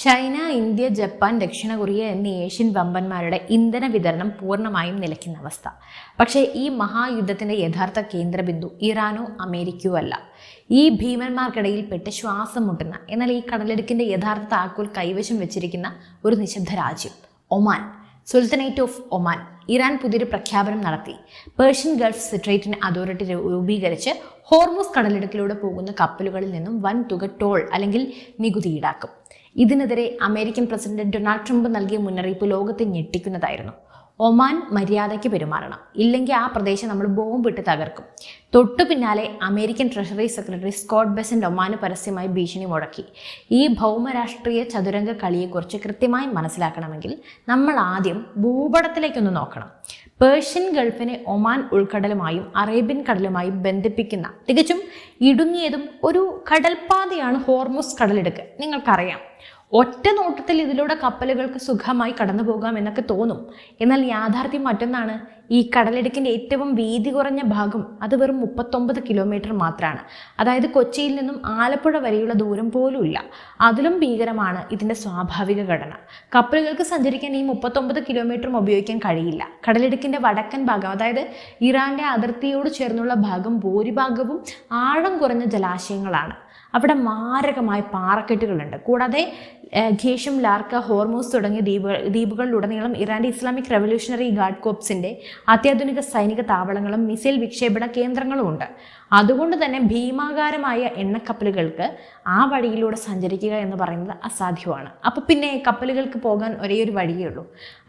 China, India, Japan, ദക്ഷിണ Korea എന്നീ Asian വമ്പന്മാരുടെ ഇന്ധന വിതരണം പൂർണ്ണമായും നിലയ്ക്കുന്ന അവസ്ഥ. പക്ഷേ ഈ മഹായുദ്ധത്തിന്റെ യഥാർത്ഥ കേന്ദ്രബിന്ദു ഇറാനോ അമേരിക്കയോ അല്ല. ഈ ഭീമന്മാർക്കിടയിൽ പെട്ട് ശ്വാസം മുട്ടുന്ന, എന്നാൽ ഈ കടലിടുക്കിന്റെ യഥാർത്ഥ താക്കോൽ കൈവശം വെച്ചിരിക്കുന്ന ഒരു നിശബ്ദ രാജ്യം ഒമാൻ. സുൽത്തനേറ്റ് of Oman. ഇറാൻ പുതിയൊരു പ്രഖ്യാപനം നടത്തി. പേർഷ്യൻ ഗൾഫ് സ്ട്രെയിറ്റ് അതോറിറ്റി രൂപീകരിച്ച് ഹോർമൂസ് കടലിടുക്കിലൂടെ പോകുന്ന കപ്പലുകളിൽ നിന്നും വൻ തുക ടോൾ അല്ലെങ്കിൽ നികുതി ഈടാക്കും. ഇതിനെതിരെ അമേരിക്കൻ പ്രസിഡന്റ് ഡൊണാൾഡ് ട്രംപ് നൽകിയ മുന്നറിയിപ്പ് ലോകത്തെ ഞെട്ടിക്കുന്നതായിരുന്നു. ഒമാൻ മര്യാദയ്ക്ക് പെരുമാറണം, ഇല്ലെങ്കിൽ ആ പ്രദേശം നമ്മൾ ബോംബിട്ട് തകർക്കും. തൊട്ടു പിന്നാലെ American treasury secretary Scott Bessent ഒമാന് പരസ്യമായി ഭീഷണി മുഴക്കി. ഈ ഭൗമരാഷ്ട്രീയ ചതുരംഗ കളിയെക്കുറിച്ച് കൃത്യമായി മനസ്സിലാക്കണമെങ്കിൽ നമ്മൾ ആദ്യം ഭൂപടത്തിലേക്കൊന്ന് നോക്കണം. പേർഷ്യൻ ഗൾഫിനെ ഒമാൻ ഉൾക്കടലുമായും അറേബ്യൻ കടലുമായും ബന്ധിപ്പിക്കുന്ന തികച്ചും ഇടുങ്ങിയതും ഒരു കടൽപ്പാതയാണ് ഹോർമൂസ് കടലിടുക്ക്. നിങ്ങൾക്കറിയാം, ഒറ്റ നോട്ടത്തിൽ ഇതിലൂടെ കപ്പലുകൾക്ക് സുഖമായി കടന്നു പോകാം എന്നൊക്കെ തോന്നും. എന്നാൽ യാഥാർത്ഥ്യം മറ്റൊന്നാണ്. ഈ കടലിടുക്കിന്റെ ഏറ്റവും വീതി കുറഞ്ഞ ഭാഗം അത് വെറും 39 കിലോമീറ്റർ മാത്രമാണ്. അതായത് കൊച്ചിയിൽ നിന്നും ആലപ്പുഴ വരെയുള്ള ദൂരം പോലും ഇല്ല. അതിലും ഭീകരമാണ് ഇതിന്റെ സ്വാഭാവിക ഘടന. കപ്പലുകൾക്ക് സഞ്ചരിക്കാൻ ഈ 39 കിലോമീറ്ററും ഉപയോഗിക്കാൻ കഴിയില്ല. കടലിടുക്കിന്റെ വടക്കൻ ഭാഗം, അതായത് ഇറാന്റെ അതിർത്തിയോട് ചേർന്നുള്ള ഭാഗം ഭൂരിഭാഗവും ആഴം കുറഞ്ഞ ജലാശയങ്ങളാണ്. അവിടെ മാരകമായ പാറക്കെട്ടുകളുണ്ട്. കൂടാതെ ഖേഷം, ലാർക്ക, ഹോർമൂസ് തുടങ്ങിയ ദ്വീപുകളിലുടനീളം ഇറാന്റെ ഇസ്ലാമിക് റവല്യൂഷണറി ഗാർഡ് കോപ്സിന്റെ അത്യാധുനിക സൈനിക താവളങ്ങളും മിസൈൽ വിക്ഷേപണ കേന്ദ്രങ്ങളും ഉണ്ട്. അതുകൊണ്ട് തന്നെ ഭീമാകാരമായ എണ്ണക്കപ്പലുകൾക്ക് ആ വഴിയിലൂടെ സഞ്ചരിക്കുക എന്ന് പറയുന്നത് അസാധ്യമാണ്. അപ്പോൾ പിന്നെ കപ്പലുകൾക്ക് പോകാൻ ഒരേയൊരു വഴിയേ ഉള്ളൂ.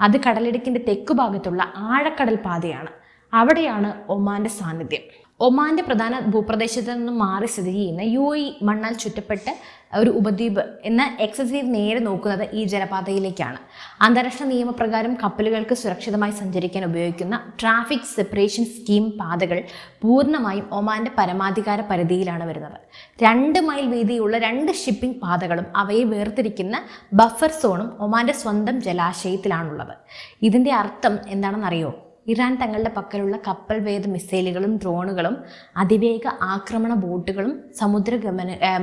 അത് കടലിടുക്കിന്റെ തെക്കു ഭാഗത്തുള്ള ആഴക്കടൽ പാതയാണ്. അവിടെയാണ് ഒമാന്റെ സാന്നിധ്യം. ഒമാന്റെ പ്രധാന ഭൂപ്രദേശത്ത് നിന്നും മാറി സ്ഥിതി ചെയ്യുന്ന UAE മണ്ണാൽ ചുറ്റപ്പെട്ട ഒരു ഉപദ്വീപ് എന്ന എക്സസീവ് നേരെ നോക്കുന്നത് ഈ ജലപാതയിലേക്കാണ്. അന്താരാഷ്ട്ര നിയമപ്രകാരം കപ്പലുകൾക്ക് സുരക്ഷിതമായി സഞ്ചരിക്കാൻ ഉപയോഗിക്കുന്ന ട്രാഫിക് സെപ്പറേഷൻ സ്കീം പാതകൾ പൂർണ്ണമായും ഒമാന്റെ പരമാധികാര പരിധിയിലാണ് വരുന്നത്. 2 മൈൽ വീതിയുള്ള 2 ഷിപ്പിംഗ് പാതകളും അവയെ വേർതിരിക്കുന്ന ബഫർ സോണും ഒമാന്റെ സ്വന്തം ജലാശയത്തിലാണുള്ളത്. ഇതിന്റെ അർത്ഥം എന്താണെന്നറിയോ? ഇറാൻ തങ്ങളുടെ പക്കലുള്ള കപ്പൽ വേദ മിസൈലുകളും ഡ്രോണുകളും അതിവേഗ ആക്രമണ ബോട്ടുകളും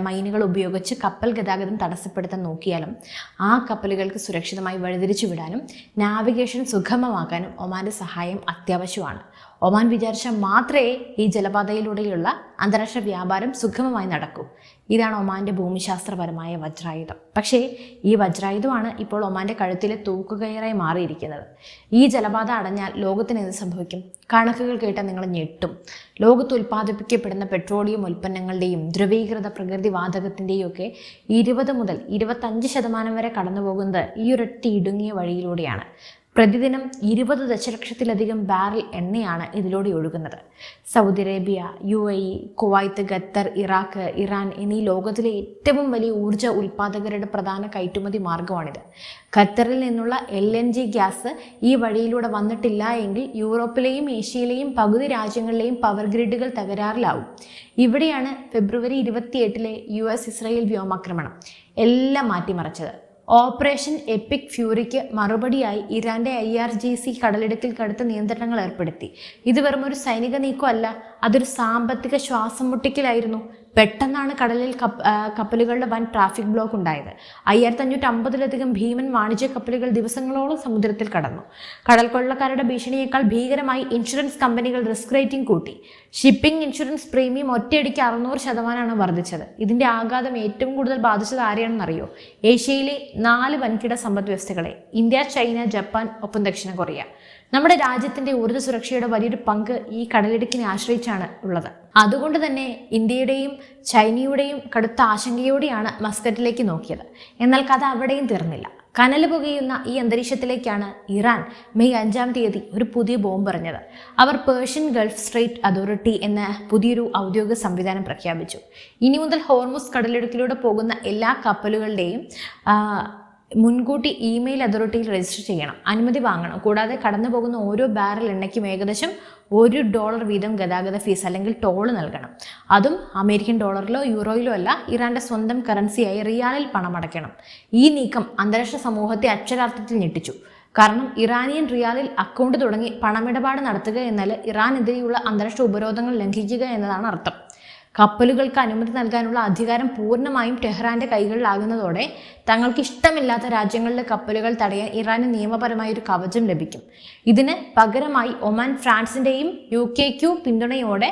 മൈനുകൾ ഉപയോഗിച്ച് കപ്പൽ ഗതാഗതം തടസ്സപ്പെടുത്താൻ നോക്കിയാലും ആ കപ്പലുകൾക്ക് സുരക്ഷിതമായി വഴിതിരിച്ചു വിടാനും നാവിഗേഷൻ സുഗമമാക്കാനും ഒമാന്റെ സഹായം അത്യാവശ്യമാണ്. ഒമാൻ വിചാരിച്ചാൽ മാത്രമേ ഈ ജലപാതയിലൂടെയുള്ള അന്താരാഷ്ട്ര വ്യാപാരം സുഗമമായി നടക്കൂ. ഇതാണ് ഒമാന്റെ ഭൂമിശാസ്ത്രപരമായ വജ്രായുധം. പക്ഷേ ഈ വജ്രായുധമാണ് ഇപ്പോൾ ഒമാന്റെ കഴുത്തിലെ തൂക്കുകയറായി മാറിയിരിക്കുന്നത്. ഈ ജലപാത അടഞ്ഞാൽ ലോകത്തിന് എന്ത് സംഭവിക്കും? കണക്കുകൾ കേട്ടാൽ നിങ്ങൾ ഞെട്ടും. ലോകത്ത് ഉൽപ്പാദിപ്പിക്കപ്പെടുന്ന പെട്രോളിയം ഉൽപ്പന്നങ്ങളുടെയും ദ്രവീകൃത പ്രകൃതിവാതകത്തിൻ്റെയും ഒക്കെ 20 മുതൽ 25% വരെ കടന്നു പോകുന്നത് ഈ ഒരൊറ്റ ഇടുങ്ങിയ വഴിയിലൂടെയാണ്. പ്രതിദിനം 20 ദശലക്ഷത്തിലധികം ബാരൽ എണ്ണയാണ് ഇതിലൂടെ ഒഴുകുന്നത്. Saudi Arabia, UAE, Kuwait, Qatar, Iraq, Iran എന്നീ ലോകത്തിലെ ഏറ്റവും വലിയ ഊർജ്ജ ഉൽപ്പാദകരുടെ പ്രധാന കയറ്റുമതി മാർഗമാണിത്. ഖത്തറിൽ നിന്നുള്ള LNG ഗ്യാസ് ഈ വഴിയിലൂടെ വന്നിട്ടില്ല എങ്കിൽ യൂറോപ്പിലെയും ഏഷ്യയിലെയും പകുതി രാജ്യങ്ങളിലെയും പവർ ഗ്രിഡുകൾ തകരാറിലാവും. ഇവിടെയാണ് ഫെബ്രുവരി 28 US ഇസ്രായേൽ വ്യോമാക്രമണം എല്ലാം മാറ്റിമറിച്ചത്. ഓപ്പറേഷൻ എപ്പിക് ഫ്യൂറിക്ക് മറുപടിയായി ഇറാന്റെ IRGC കടലിടുക്കിൽ കടുത്ത നിയന്ത്രണങ്ങൾ ഏർപ്പെടുത്തി. ഇത് വെറും ഒരു സൈനിക നീക്കമല്ല, അതൊരു സാമ്പത്തിക ശ്വാസം മുട്ടിക്കലായിരുന്നു. പെട്ടെന്നാണ് കടലിൽ കപ്പലുകളുടെ വൻ ട്രാഫിക് ബ്ലോക്ക് ഉണ്ടായത്. 5550-ലധികം ഭീമൻ വാണിജ്യ കപ്പലുകൾ ദിവസങ്ങളോളം സമുദ്രത്തിൽ കടന്നു. കടൽ കൊള്ളക്കാരുടെ ഭീഷണിയേക്കാൾ ഭീകരമായി ഇൻഷുറൻസ് കമ്പനികൾ റിസ്ക് റേറ്റിംഗ് കൂട്ടി. ഷിപ്പിംഗ് ഇൻഷുറൻസ് പ്രീമിയം ഒറ്റയടിക്ക് 600% വർദ്ധിച്ചത്. ഇതിന്റെ ആഘാതം ഏറ്റവും കൂടുതൽ ബാധിച്ചത് ആരെയാണെന്നറിയോ? ഏഷ്യയിലെ 4 വൻകിട സമ്പദ് വ്യവസ്ഥകളെ: ഇന്ത്യ, ചൈന, ജപ്പാൻ, ഒപ്പം ദക്ഷിണ കൊറിയ. നമ്മുടെ രാജ്യത്തിന്റെ ഊർജ്ജ സുരക്ഷയുടെ വലിയൊരു പങ്ക് ഈ കടലിടുക്കിനെ ആശ്രയിച്ചാണ് ഉള്ളത്. അതുകൊണ്ട് തന്നെ ഇന്ത്യയുടെയും ചൈനയുടെയും കടുത്ത ആശങ്കയോടെയാണ് മസ്കറ്റിലേക്ക് നോക്കിയത്. എന്നാൽ കഥ അവിടെയും തീർന്നില്ല. കനൽ പുകയുന്ന ഈ അന്തരീക്ഷത്തിലേക്കാണ് ഇറാൻ മെയ് 5 ഒരു പുതിയ ബോംബ് എറിഞ്ഞത്. അവർ പേർഷ്യൻ ഗൾഫ് സ്ട്രെയിറ്റ് അതോറിറ്റി എന്ന പുതിയൊരു ഔദ്യോഗിക സംവിധാനം പ്രഖ്യാപിച്ചു. ഇനി മുതൽ ഹോർമൂസ് കടലിടുക്കിലൂടെ പോകുന്ന എല്ലാ കപ്പലുകളുടെയും മുൻകൂട്ടി ഇമെയിൽ അതോറിറ്റിയിൽ രജിസ്റ്റർ ചെയ്യണം, അനുമതി വാങ്ങണം. കൂടാതെ കടന്നു പോകുന്ന ഓരോ ബാരൽ എണ്ണയ്ക്കും ഏകദേശം $1 വീതം ഗതാഗത ഫീസ് അല്ലെങ്കിൽ ടോള് നൽകണം. അതും അമേരിക്കൻ ഡോളറിലോ യൂറോയിലോ അല്ല, ഇറാന്റെ സ്വന്തം കറൻസിയായ റിയാലിൽ പണമടയ്ക്കണം. ഈ നീക്കം അന്താരാഷ്ട്ര സമൂഹത്തെ അക്ഷരാർത്ഥത്തിൽ ഞെട്ടിച്ചു. കാരണം ഇറാനിയൻ റിയാലിൽ അക്കൗണ്ട് തുടങ്ങി പണമിടപാട് നടത്തുക എന്നാൽ ഇറാനെതിരെയുള്ള അന്താരാഷ്ട്ര ഉപരോധങ്ങൾ ലംഘിക്കുക എന്നതാണ് അർത്ഥം. കപ്പലുകൾക്ക് അനുമതി നൽകാനുള്ള അധികാരം പൂർണ്ണമായും ടെഹ്റാന്റെ കൈകളിലാകുന്നതോടെ തങ്ങൾക്ക് ഇഷ്ടമില്ലാത്ത രാജ്യങ്ങളിലെ കപ്പലുകൾ തടയാൻ ഇറാന് നിയമപരമായ ഒരു കവചം ലഭിക്കും. ഇതിന് പകരമായി ഒമാൻ ഫ്രാൻസിന്റെയും UK പിന്തുണയോടെ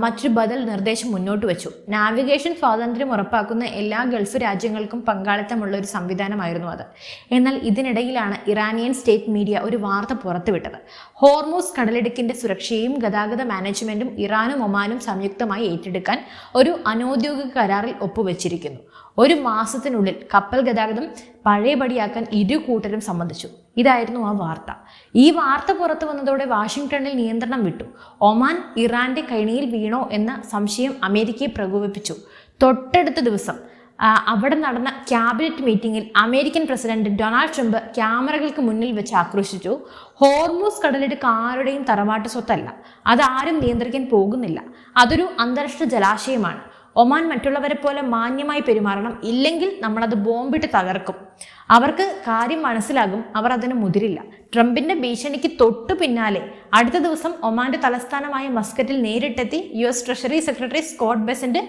മറ്റൊരു ബദൽ നിർദ്ദേശം മുന്നോട്ട് വെച്ചു. നാവിഗേഷൻ സ്വാതന്ത്ര്യം ഉറപ്പാക്കുന്ന എല്ലാ ഗൾഫ് രാജ്യങ്ങൾക്കും പങ്കാളിത്തമുള്ള ഒരു സംവിധാനമായിരുന്നു അത്. എന്നാൽ ഇതിനിടയിലാണ് ഇറാനിയൻ സ്റ്റേറ്റ് മീഡിയ ഒരു വാർത്ത പുറത്തുവിട്ടത്. ഹോർമൂസ് കടലിടുക്കിന്റെ സുരക്ഷയും ഗതാഗത മാനേജ്മെന്റും ഇറാനും ഒമാനും സംയുക്തമായി ഏറ്റെടുക്കാൻ ഒരു അനൗദ്യോഗിക കരാറിൽ ഒപ്പുവെച്ചിരിക്കുന്നു. 1 മാസത്തിനുള്ളിൽ കപ്പൽ ഗതാഗതം പഴയപടിയാക്കാൻ ഇരു കൂട്ടരും സമ്മതിച്ചു. ഇതായിരുന്നു ആ വാർത്ത. ഈ വാർത്ത പുറത്തു വന്നതോടെ വാഷിംഗ്ടണിൽ നിയന്ത്രണം വിട്ടു. ഒമാൻ ഇറാന്റെ കൈണിയിൽ വീണോ എന്ന സംശയം അമേരിക്കയെ പ്രകോപിപ്പിച്ചു. തൊട്ടടുത്ത ദിവസം അവിടെ നടന്ന ക്യാബിനറ്റ് മീറ്റിംഗിൽ അമേരിക്കൻ പ്രസിഡന്റ് ഡൊണാൾഡ് ട്രംപ് ക്യാമറകൾക്ക് മുന്നിൽ വെച്ച് ആക്രോശിച്ചു. ഹോർമൂസ് കടലിടുക്ക് ആരുടെയും തറവാട്ട് സ്വത്തല്ല, അതാരും നിയന്ത്രിക്കാൻ പോകുന്നില്ല. അതൊരു അന്താരാഷ്ട്ര ജലാശയമാണ്. ഒമാൻ മറ്റുള്ളവരെ പോലെ മാന്യമായി പെരുമാറണം, ഇല്ലെങ്കിൽ നമ്മളത് ബോംബിട്ട് തകർക്കും. അവർക്ക് കാര്യം മനസ്സിലാകും, അവർ അതിന് മുതിരില്ല. ട്രംപിന്റെ ഭീഷണിക്ക് തൊട്ടു പിന്നാലെ അടുത്ത ദിവസം ഒമാന്റെ തലസ്ഥാനമായ മസ്കറ്റിൽ നേരിട്ടെത്തി US treasury secretary Scott Bessent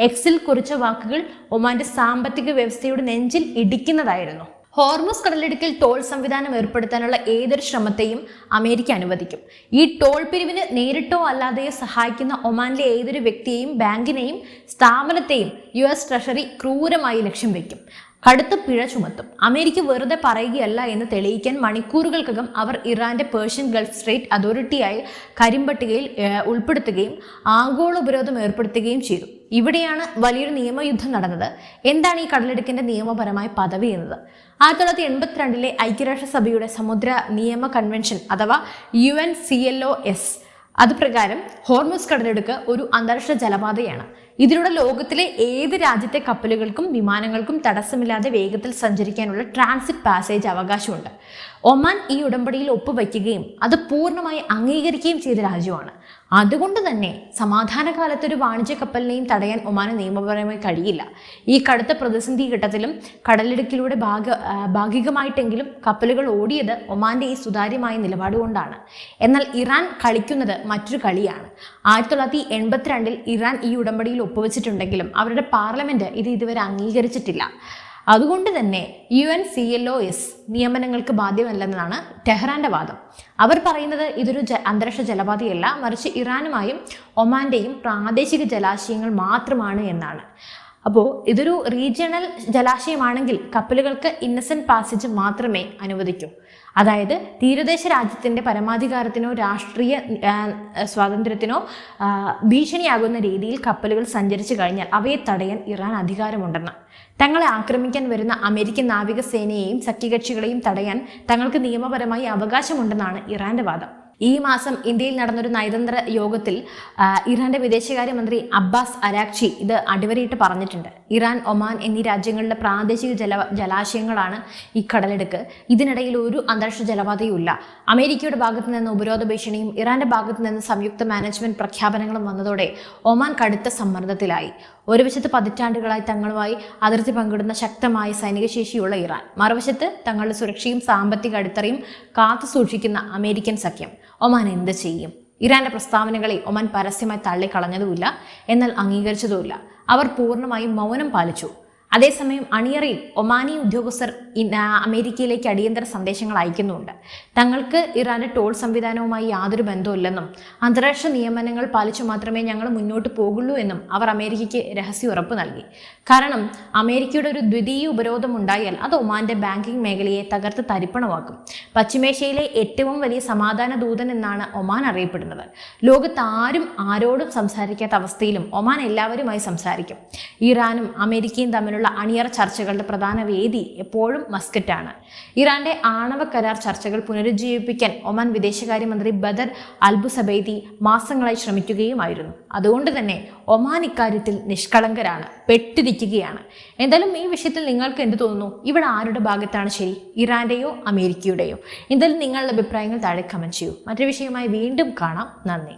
എക്സിൽ കുറിച്ച വാക്കുകൾ ഒമാന്റെ സാമ്പത്തിക വ്യവസ്ഥയുടെ നെഞ്ചിൽ ഇടിക്കുന്നതായിരുന്നു. ഹോർമൂസ് കടലിടുക്കിൽ ടോൾ സംവിധാനം ഏർപ്പെടുത്താനുള്ള ഏതൊരു ശ്രമത്തെയും അമേരിക്ക അനുവദിക്കും. ഈ ടോൾ പിരിവിന് നേരിട്ടോ അല്ലാതെയോ സഹായിക്കുന്ന ഒമാനിലെ ഏതൊരു വ്യക്തിയെയും ബാങ്കിനെയും സ്ഥാപനത്തെയും US ട്രഷറി ക്രൂരമായി ലക്ഷ്യം വയ്ക്കും. കടുത്ത പിഴ ചുമത്തും. അമേരിക്ക വെറുതെ പറയുകയല്ല എന്ന് തെളിയിക്കാൻ മണിക്കൂറുകൾക്കകം അവർ ഇറാന്റെ പേർഷ്യൻ ഗൾഫ് സ്ട്രേറ്റ് അതോറിറ്റിയായി കരിമ്പട്ടികയിൽ ഉൾപ്പെടുത്തുകയും ആഗോള ഉപരോധം ഏർപ്പെടുത്തുകയും ചെയ്തു. ഇവിടെയാണ് വലിയൊരു നിയമയുദ്ധം നടന്നത്. എന്താണ് ഈ കടലിടുക്കിന്റെ നിയമപരമായ പദവി എന്നത്? 1982 ഐക്യരാഷ്ട്രസഭയുടെ സമുദ്ര നിയമ കൺവെൻഷൻ അഥവാ UNCLOS അത് പ്രകാരം ഹോർമൂസ് കടലിടുക്ക് ഒരു അന്താരാഷ്ട്ര ജലപാതയാണ്. ഇതിലൂടെ ലോകത്തിലെ ഏത് രാജ്യത്തെ കപ്പലുകൾക്കും വിമാനങ്ങൾക്കും തടസ്സമില്ലാതെ വേഗത്തിൽ സഞ്ചരിക്കാനുള്ള ട്രാൻസിറ്റ് പാസേജ് അവകാശമുണ്ട്. ഒമാൻ ഈ ഉടമ്പടിയിൽ ഒപ്പുവയ്ക്കുകയും അത് പൂർണ്ണമായി അംഗീകരിക്കുകയും ചെയ്ത രാജ്യമാണ്. അതുകൊണ്ട് തന്നെ സമാധാനകാലത്ത് ഒരു വാണിജ്യ കപ്പലിനെയും തടയാൻ ഒമാന് നിയമപരമായി കഴിയില്ല. ഈ കടുത്ത പ്രതിസന്ധി ഘട്ടത്തിലും കടലിടുക്കിലൂടെ ഭാഗികമായിട്ടെങ്കിലും കപ്പലുകൾ ഓടിയത് ഒമാന്റെ ഈ സുതാര്യമായ നിലപാടുകൊണ്ടാണ്. എന്നാൽ ഇറാൻ കളിക്കുന്നത് മറ്റൊരു കളിയാണ്. 1982 ഇറാൻ ഈ ഉടമ്പടിയിൽ ഒപ്പുവെച്ചിട്ടുണ്ടെങ്കിലും അവരുടെ പാർലമെന്റ് ഇത് ഇതുവരെ അംഗീകരിച്ചിട്ടില്ല. അതുകൊണ്ട് തന്നെ UNCLOS നിയമനങ്ങൾക്ക് ബാധ്യമല്ലെന്നാണ് ടെഹ്റാന്റെ വാദം. അവർ പറയുന്നത് ഇതൊരു അന്താരാഷ്ട്ര ജലപാതയല്ല, മറിച്ച് ഇറാനുമായും ഒമാന്റെയും പ്രാദേശിക ജലാശയങ്ങൾ മാത്രമാണ് എന്നാണ്. അപ്പോൾ ഇതൊരു റീജിയണൽ ജലാശയമാണെങ്കിൽ കപ്പലുകൾക്ക് ഇന്നസെന്റ് പാസേജ് മാത്രമേ അനുവദിക്കൂ. അതായത് തീരദേശ രാജ്യത്തിൻ്റെ പരമാധികാരത്തിനോ രാഷ്ട്രീയ സ്വാതന്ത്ര്യത്തിനോ ഭീഷണിയാകുന്ന രീതിയിൽ കപ്പലുകൾ സഞ്ചരിച്ചു കഴിഞ്ഞാൽ അവയെ തടയാൻ ഇറാൻ അധികാരമുണ്ടെന്ന്. തങ്ങളെ ആക്രമിക്കാൻ വരുന്ന അമേരിക്കൻ നാവികസേനയെയും സഖ്യകക്ഷികളെയും തടയാൻ തങ്ങൾക്ക് നിയമപരമായി അവകാശമുണ്ടെന്നാണ് ഇറാന്റെ വാദം. ഈ മാസം ഇന്ത്യയിൽ നടന്നൊരു നയതന്ത്ര യോഗത്തിൽ ഇറാന്റെ വിദേശകാര്യമന്ത്രി അബ്ബാസ് അരാക്ചി ഇത് അടിവരയിട്ട് പറഞ്ഞിട്ടുണ്ട്. ഇറാൻ, ഒമാൻ എന്നീ രാജ്യങ്ങളിലെ പ്രാദേശിക ജലാശയങ്ങളാണ് ഈ കടലെടുക്ക്. ഇതിനിടയിൽ ഒരു അന്താരാഷ്ട്ര ജലപാതയുമില്ല. അമേരിക്കയുടെ ഭാഗത്തു നിന്ന് ഉപരോധ ഭീഷണിയും ഇറാന്റെ ഭാഗത്തു നിന്ന് സംയുക്ത മാനേജ്മെന്റ് പ്രഖ്യാപനങ്ങളും വന്നതോടെ ഒമാൻ കടുത്ത സമ്മർദ്ദത്തിലായി. ഒരു വശത്ത് പതിറ്റാണ്ടുകളായി തങ്ങളുമായി അതിർത്തി പങ്കിടുന്ന ശക്തമായ സൈനിക ശേഷിയുള്ള ഇറാൻ, മറുവശത്ത് തങ്ങളുടെ സുരക്ഷയും സാമ്പത്തിക അടിത്തറയും കാത്തു സൂക്ഷിക്കുന്ന അമേരിക്കൻ സഖ്യം. ഒമാൻ എന്ത് ചെയ്യും? ഇറാന്റെ പ്രസ്താവനകളെ ഒമാൻ പരസ്യമായി തള്ളിക്കളഞ്ഞതുമില്ല, എന്നാൽ അംഗീകരിച്ചതുമില്ല. അവർ പൂർണ്ണമായും മൗനം പാലിച്ചു. അതേസമയം അണിയറയിൽ ഒമാനി ഉദ്യോഗസ്ഥർ അമേരിക്കയിലേക്ക് അടിയന്തര സന്ദേശങ്ങൾ അയക്കുന്നുണ്ട്. തങ്ങൾക്ക് ഇറാന്റെ ടോൾ സംവിധാനവുമായി യാതൊരു ബന്ധവുമില്ലെന്നും അന്താരാഷ്ട്ര നിയമനങ്ങൾ പാലിച്ചു മാത്രമേ ഞങ്ങൾ മുന്നോട്ട് പോകുള്ളൂ എന്നും അവർ അമേരിക്കയ്ക്ക് രഹസ്യ ഉറപ്പ് നൽകി. കാരണം അമേരിക്കയുടെ ഒരു ദ്വിതീയ ഉപരോധം ഉണ്ടായാൽ അത് ഒമാന്റെ ബാങ്കിംഗ് മേഖലയെ തകർത്ത് തരിപ്പണമാക്കും. പശ്ചിമേഷ്യയിലെ ഏറ്റവും വലിയ സമാധാന ദൂതൻ എന്നാണ് ഒമാൻ അറിയപ്പെടുന്നത്. ലോകത്ത് ആരും ആരോടും സംസാരിക്കാത്ത അവസ്ഥയിലും ഒമാൻ എല്ലാവരുമായി സംസാരിക്കും. ഇറാനും അമേരിക്കയും തമ്മിലുള്ള അണിയറ ചർച്ചകളുടെ പ്രധാന വേദി എപ്പോഴും മസ്കറ്റാണ്. ഇറാന്റെ ആണവ കരാർ ചർച്ചകൾ പുനരുജ്ജീവിപ്പിക്കാൻ ഒമാൻ വിദേശകാര്യമന്ത്രി ബദർ അൽബുസബൈദി മാസങ്ങളായി ശ്രമിക്കുകയുമായിരുന്നു. അതുകൊണ്ട് തന്നെ ഒമാൻ ഇക്കാര്യത്തിൽ നിഷ്കളങ്കരാണ്, പെട്ടിരിക്കുകയാണ്. എന്തായാലും ഈ വിഷയത്തിൽ നിങ്ങൾക്ക് എന്ത് തോന്നുന്നു? ഇവിടെ ആരുടെ ഭാഗത്താണ് ശരി, ഇറാന്റെയോ അമേരിക്കയുടെയോ? എന്തായാലും നിങ്ങളുടെ അഭിപ്രായങ്ങൾ താഴെ കമന്റ് ചെയ്യൂ. മറ്റൊരു വിഷയമായി വീണ്ടും കാണാം. നന്ദി.